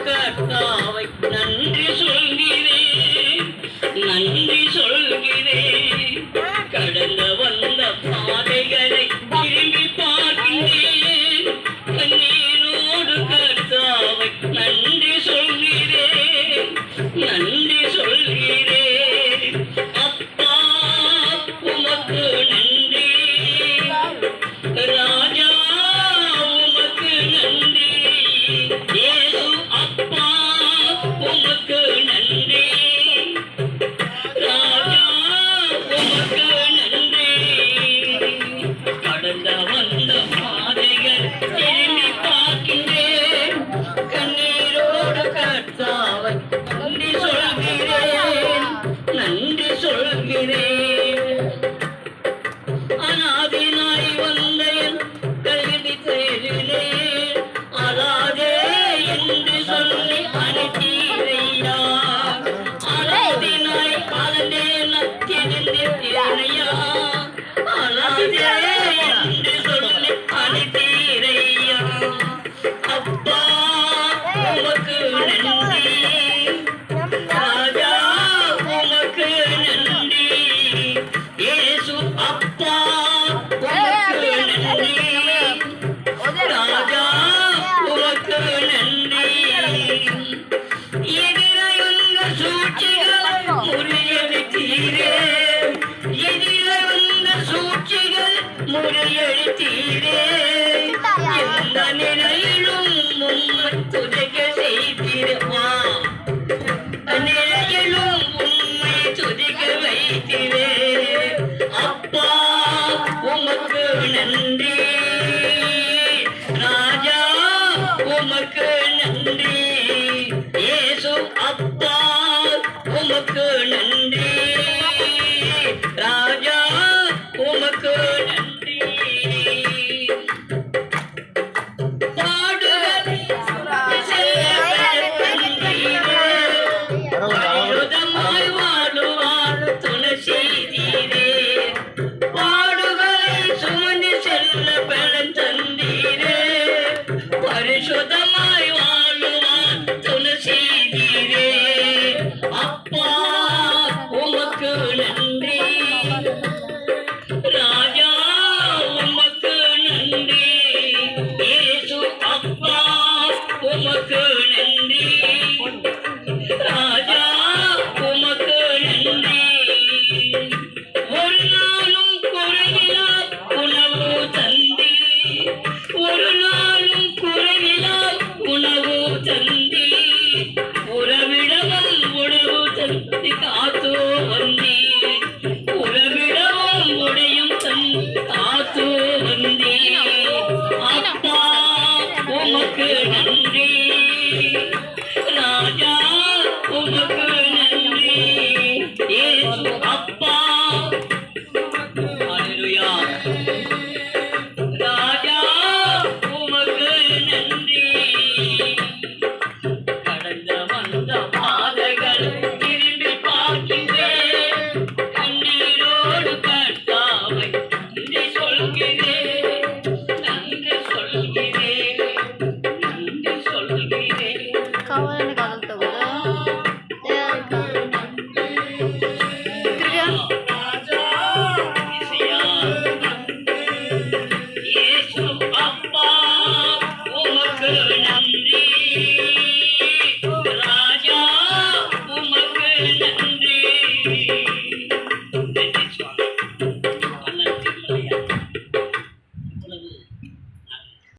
கர்த்தாவை நன்றி சொல்கிறேன், நன்றி சொல்கிறேன். கடந்து வந்த பாதைகளை திரும்பி பார்க்கிறேன், கண்ணீரோடு கர்த்தாவை நன்றி சொல்கிறேன், நன்றி சொல்கிறேன். அப்பா உமக்கு நன்றி, ராஜா உமக்கு நன்றி, இயேசு அப்பா உமக்கு நன்றி, ராஜா உமக்கு நன்றி. கடந்த வந்த பாதைகள் திரும்பி பார்க்கின்றேன், கண்ணீரோடு கர்த்தாவை நன்றி சொல்கிறேன், நன்றி சொல்கிறேன். அனாதினாய் வந்த என் கல்வி தேரிலே அலாதே என்று சொல்லி அனுப்பீரையா, அலாதினாய் அலந்தே நத்திருந்தேனையா, அலாதே என்று சொல்லி அனுப்பீரையா. அப்பா உமக்கு நன்றி, ராஜா உமக்கு நன்றி, இயேசு அப்பா உமக்கு நன்றி, ராஜா உமக்கு நன்றி. எதிரையுள்ள சூழ்ச்சிகள் முறியடித்தீரே, எதிரையுள்ள சூழ்ச்சிகள் முறியடித்தீரே, எந்த நிலையிலும் உம்மை துதிக்க செய்திருவா, நிலையிலும் உம்மை துதிக்க வைத்திரே. அப்பா உமக்கு நன்றி, ராஜா உமக்கு நன்றி, இயேசு அப்பா உமக்கு நன்றி, ராஜா உமக்கு நன்றி. பாடுகளை பரிசுத்தமாய் வாழுவார் துணை செய்தீரே, பாடுகளை சுமந்து செல்ல பலன் தந்தீரே, பரிசுத்தமாய் வாழுவார் துணை செய்தீரே. அப்பா உமக்கு நன்றி, ராஜா உமக்கு நன்றி, இயேசு அப்பா உமக்கு நன்றி, ராஜா உமக்கு நன்றி. ஒரு நாளும் குறைவிலா உணவு தந்தி, ஒரு நாளும் குறைவிலா உணவு தந்தி, உறவிடமும் உணவு தந்தி காத்தோ வந்தி, உறவிடமும் உடையும் தந்தி காத்தோ வந்தி. அப்பா உமக்கு நன்றி, ராஜா உமக்கு நன்றி, இயேசு அப்பா. ஹல்லேலூயா. ராஜா உமக்கு நன்றி. கடந்த வந்த பாதைகள் திரும்பி பார்க்கிறேன், கண்ணீரோடு கர்த்தாவை நன்றி சொல்கிறேன், நன்றி சொல்கிறேன், நன்றி சொல்கிறேன்.